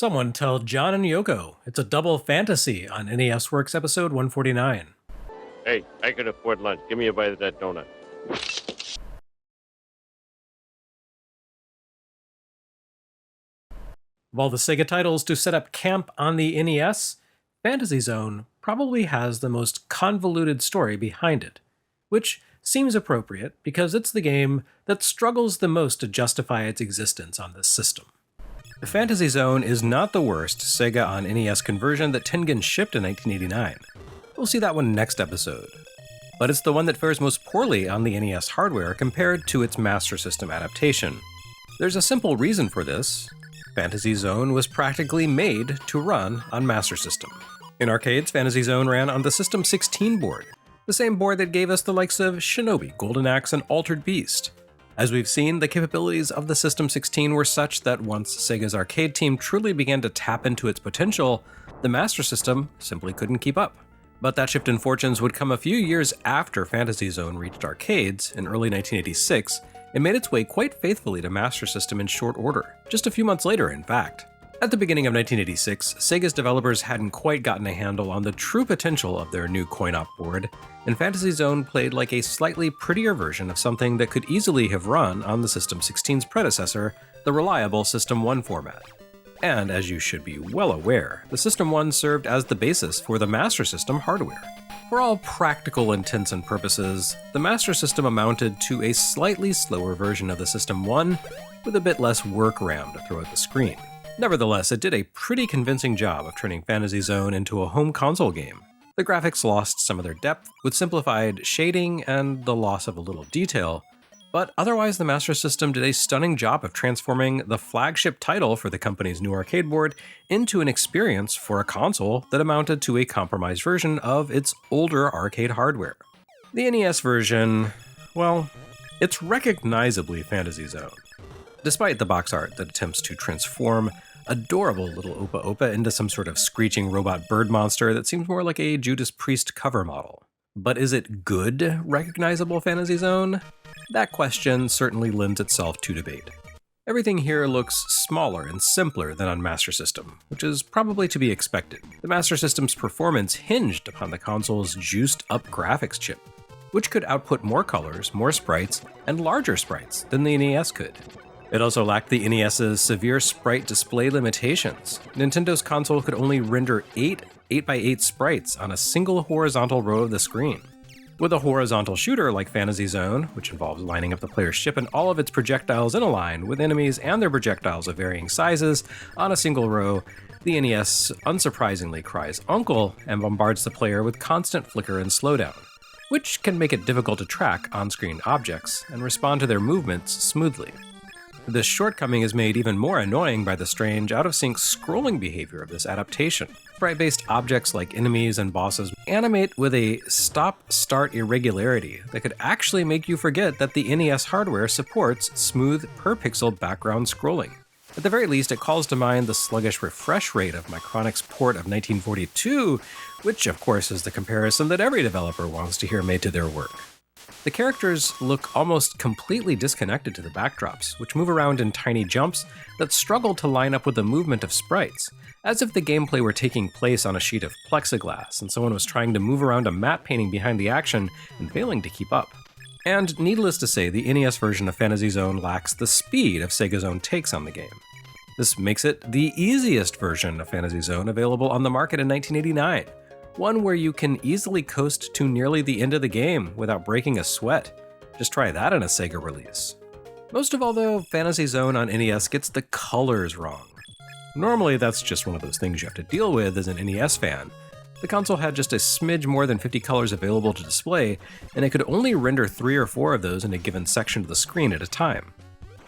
Someone tell John and Yoko it's a double fantasy on NES Works episode 149. Hey, I can afford lunch. Give me a bite of that donut. Of all the Sega titles to set up camp on the NES, Fantasy Zone probably has the most convoluted story behind it, which seems appropriate because it's the game that struggles the most to justify its existence on this system. The Fantasy Zone is not the worst Sega on NES conversion that Tengen shipped in 1989. We'll see that one next episode. But it's the one that fares most poorly on the NES hardware compared to its Master System adaptation. There's a simple reason for this. Fantasy Zone was practically made to run on Master System. In arcades, Fantasy Zone ran on the System 16 board, the same board that gave us the likes of Shinobi, Golden Axe, and Altered Beast. As we've seen, the capabilities of the System 16 were such that once Sega's arcade team truly began to tap into its potential, the Master System simply couldn't keep up. But that shift in fortunes would come a few years after Fantasy Zone reached arcades in early 1986. It made its way quite faithfully to Master System in short order, just a few months later, in fact. At the beginning of 1986, Sega's developers hadn't quite gotten a handle on the true potential of their new coin-op board, and Fantasy Zone played like a slightly prettier version of something that could easily have run on the System 16's predecessor, the reliable System 1 format. And as you should be well aware, the System 1 served as the basis for the Master System hardware. For all practical intents and purposes, the Master System amounted to a slightly slower version of the System 1 with a bit less work RAM to throw at the screen. Nevertheless, it did a pretty convincing job of turning Fantasy Zone into a home console game. The graphics lost some of their depth with simplified shading and the loss of a little detail, but otherwise the Master System did a stunning job of transforming the flagship title for the company's new arcade board into an experience for a console that amounted to a compromised version of its older arcade hardware. The NES version, well, it's recognizably Fantasy Zone. Despite the box art that attempts to transform adorable little Opa Opa into some sort of screeching robot bird monster that seems more like a Judas Priest cover model. But is it good, recognizable Fantasy Zone? That question certainly lends itself to debate. Everything here looks smaller and simpler than on Master System, which is probably to be expected. The Master System's performance hinged upon the console's juiced-up graphics chip, which could output more colors, more sprites, and larger sprites than the NES could. It also lacked the NES's severe sprite display limitations. Nintendo's console could only render 8 8x8 sprites on a single horizontal row of the screen. With a horizontal shooter like Fantasy Zone, which involves lining up the player's ship and all of its projectiles in a line with enemies and their projectiles of varying sizes on a single row, the NES unsurprisingly cries uncle and bombards the player with constant flicker and slowdown, which can make it difficult to track on-screen objects and respond to their movements smoothly. This shortcoming is made even more annoying by the strange, out-of-sync scrolling behavior of this adaptation. Sprite-based objects like enemies and bosses animate with a stop-start irregularity that could actually make you forget that the NES hardware supports smooth per-pixel background scrolling. At the very least, it calls to mind the sluggish refresh rate of Micronic's port of 1942, which of course is the comparison that every developer wants to hear made to their work. The characters look almost completely disconnected to the backdrops, which move around in tiny jumps that struggle to line up with the movement of sprites, as if the gameplay were taking place on a sheet of plexiglass and someone was trying to move around a matte painting behind the action and failing to keep up. And needless to say, the NES version of Fantasy Zone lacks the speed of Sega's own takes on the game. This makes it the easiest version of Fantasy Zone available on the market in 1989. One where you can easily coast to nearly the end of the game without breaking a sweat. Just try that in a Sega release. Most of all though, Fantasy Zone on NES gets the colors wrong. Normally that's just one of those things you have to deal with as an NES fan. The console had just a smidge more than 50 colors available to display, and it could only render 3 or 4 of those in a given section of the screen at a time.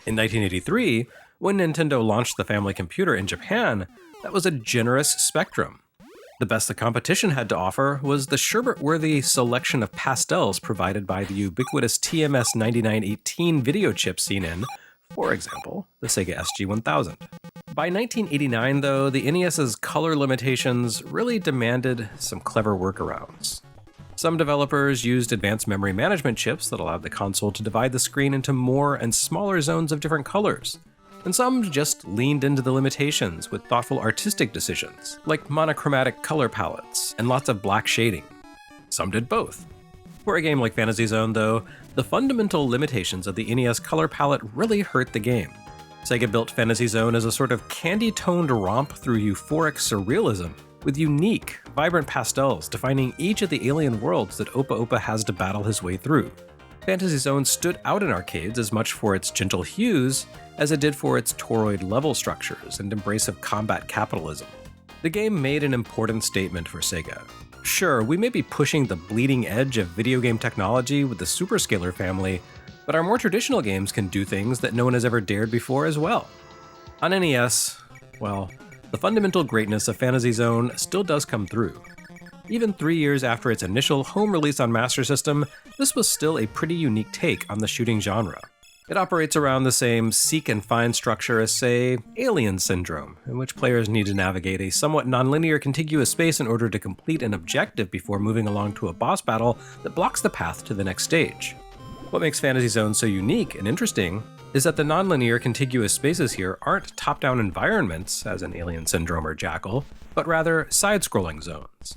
In 1983, when Nintendo launched the family computer in Japan, that was a generous spectrum. The best the competition had to offer was the sherbet-worthy selection of pastels provided by the ubiquitous TMS 9918 video chip seen in, for example, the Sega SG-1000. By 1989, though, the NES's color limitations really demanded some clever workarounds. Some developers used advanced memory management chips that allowed the console to divide the screen into more and smaller zones of different colors. and some just leaned into the limitations with thoughtful artistic decisions, like monochromatic color palettes and lots of black shading. Some did both. For a game like Fantasy Zone, though, the fundamental limitations of the NES color palette really hurt the game. Sega built Fantasy Zone as a sort of candy-toned romp through euphoric surrealism, with unique, vibrant pastels defining each of the alien worlds that Opa Opa has to battle his way through. Fantasy Zone stood out in arcades as much for its gentle hues as it did for its toroid level structures and embrace of combat capitalism. The game made an important statement for Sega. Sure, we may be pushing the bleeding edge of video game technology with the Superscaler family, but our more traditional games can do things that no one has ever dared before as well. On NES, well, the fundamental greatness of Fantasy Zone still does come through. Even 3 years after its initial home release on Master System, this was still a pretty unique take on the shooting genre. It operates around the same seek and find structure as, say, Alien Syndrome, in which players need to navigate a somewhat nonlinear contiguous space in order to complete an objective before moving along to a boss battle that blocks the path to the next stage. What makes Fantasy Zone so unique and interesting is that the nonlinear contiguous spaces here aren't top-down environments, as in Alien Syndrome or Jackal, but rather side-scrolling zones.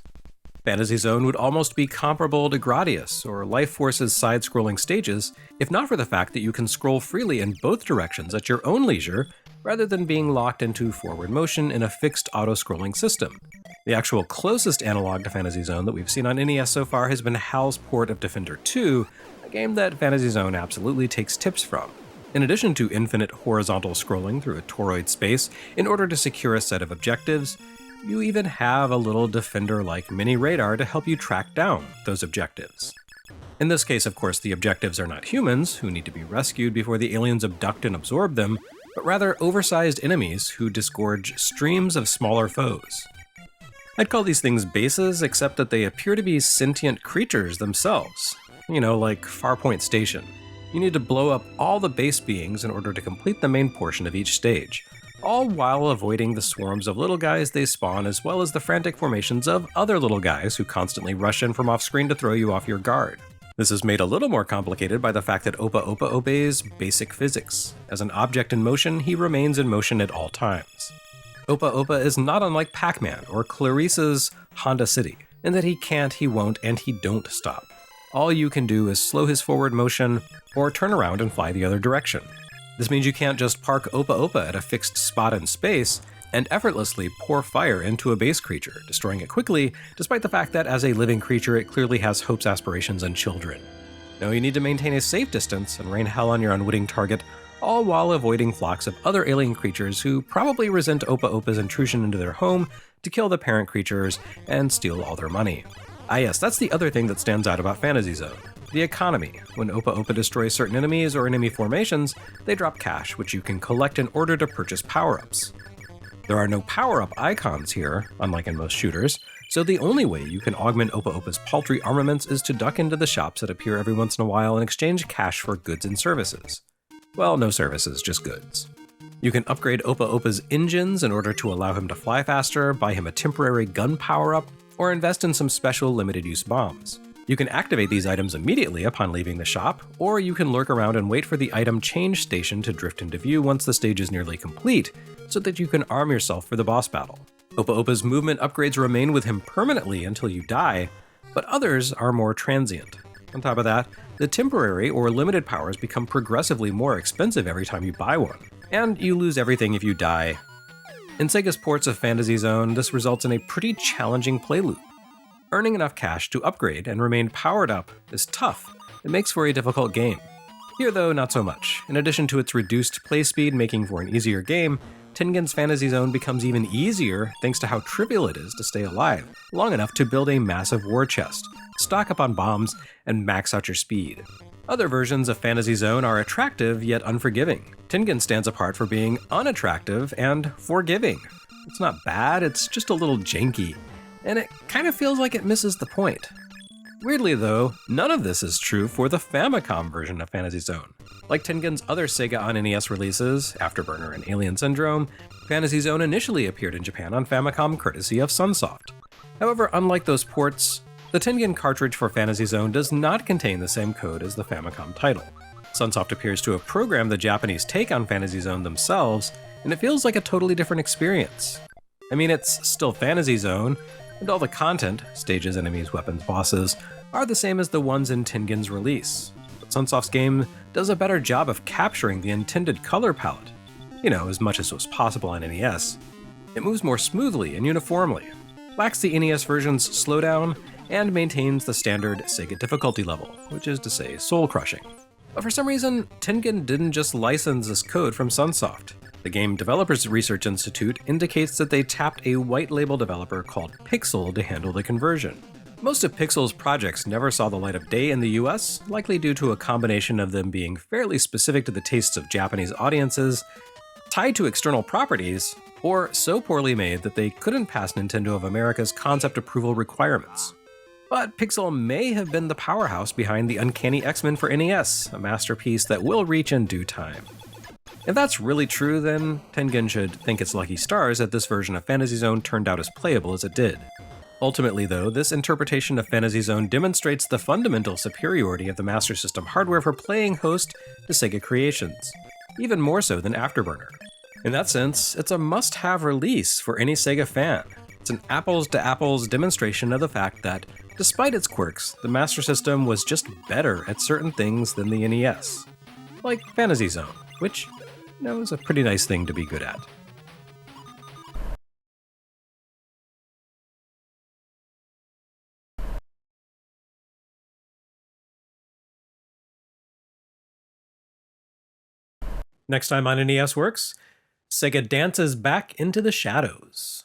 Fantasy Zone would almost be comparable to Gradius or Life Force's side-scrolling stages, if not for the fact that you can scroll freely in both directions at your own leisure, rather than being locked into forward motion in a fixed auto-scrolling system. The actual closest analog to Fantasy Zone that we've seen on NES so far has been HAL's port of Defender 2, a game that Fantasy Zone absolutely takes tips from. In addition to infinite horizontal scrolling through a toroid space in order to secure a set of objectives, you even have a little Defender-like mini radar to help you track down those objectives. In this case, of course, the objectives are not humans, who need to be rescued before the aliens abduct and absorb them, but rather oversized enemies who disgorge streams of smaller foes. I'd call these things bases, except that they appear to be sentient creatures themselves. You know, like Farpoint Station. You need to blow up all the base beings in order to complete the main portion of each stage, all while avoiding the swarms of little guys they spawn, as well as the frantic formations of other little guys who constantly rush in from off-screen to throw you off your guard. This is made a little more complicated by the fact that Opa Opa obeys basic physics. As an object in motion, he remains in motion at all times. Opa Opa is not unlike Pac-Man or Clarice's Honda City, in that he can't, he won't, and he don't stop. All you can do is slow his forward motion or turn around and fly the other direction. This means you can't just park Opa Opa at a fixed spot in space and effortlessly pour fire into a base creature, destroying it quickly, despite the fact that as a living creature it clearly has hopes, aspirations, and children. No, you need to maintain a safe distance and rain hell on your unwitting target, all while avoiding flocks of other alien creatures who probably resent Opa Opa's intrusion into their home to kill the parent creatures and steal all their money. Ah yes, that's the other thing that stands out about Fantasy Zone. The economy. When Opa Opa destroys certain enemies or enemy formations, they drop cash, which you can collect in order to purchase power-ups. There are no power-up icons here, unlike in most shooters, so the only way you can augment Opa Opa's paltry armaments is to duck into the shops that appear every once in a while and exchange cash for goods and services. Well, no services, just goods. You can upgrade Opa Opa's engines in order to allow him to fly faster, buy him a temporary gun power-up, or invest in some special limited-use bombs. You can activate these items immediately upon leaving the shop, or you can lurk around and wait for the item change station to drift into view once the stage is nearly complete, so that you can arm yourself for the boss battle. Opa Opa's movement upgrades remain with him permanently until you die, but others are more transient. On top of that, the temporary or limited powers become progressively more expensive every time you buy one, and you lose everything if you die. In Sega's ports of Fantasy Zone, this results in a pretty challenging play loop. Earning enough cash to upgrade and remain powered up is tough. It makes for a difficult game. Here though, not so much. In addition to its reduced play speed making for an easier game, Tengen's Fantasy Zone becomes even easier thanks to how trivial it is to stay alive, long enough to build a massive war chest, stock up on bombs, and max out your speed. Other versions of Fantasy Zone are attractive yet unforgiving. Tengen stands apart for being unattractive and forgiving. It's not bad, it's just a little janky, and it kind of feels like it misses the point. Weirdly though, none of this is true for the Famicom version of Fantasy Zone. Like Tengen's other Sega on NES releases, Afterburner and Alien Syndrome, Fantasy Zone initially appeared in Japan on Famicom courtesy of Sunsoft. However, unlike those ports, the Tengen cartridge for Fantasy Zone does not contain the same code as the Famicom title. Sunsoft appears to have programmed the Japanese take on Fantasy Zone themselves, and it feels like a totally different experience. I mean, it's still Fantasy Zone, and all the content, stages, enemies, weapons, bosses, are the same as the ones in Tengen's release. But Sunsoft's game does a better job of capturing the intended color palette, as much as was possible on NES. It moves more smoothly and uniformly, lacks the NES version's slowdown, and maintains the standard Sega difficulty level, which is to say soul-crushing. But for some reason, Tengen didn't just license this code from Sunsoft. The Game Developers Research Institute indicates that they tapped a white label developer called Pixel to handle the conversion. Most of Pixel's projects never saw the light of day in the US, likely due to a combination of them being fairly specific to the tastes of Japanese audiences, tied to external properties, or so poorly made that they couldn't pass Nintendo of America's concept approval requirements. But Pixel may have been the powerhouse behind the Uncanny X-Men for NES, a masterpiece that will reach in due time. If that's really true, then Tengen should thank its lucky stars that this version of Fantasy Zone turned out as playable as it did. Ultimately, though, this interpretation of Fantasy Zone demonstrates the fundamental superiority of the Master System hardware for playing host to Sega creations, even more so than Afterburner. In that sense, it's a must-have release for any Sega fan. It's an apples-to-apples demonstration of the fact that, despite its quirks, the Master System was just better at certain things than the NES. Like Fantasy Zone, which, is a pretty nice thing to be good at. Next time on NES Works, Sega dances back into the shadows.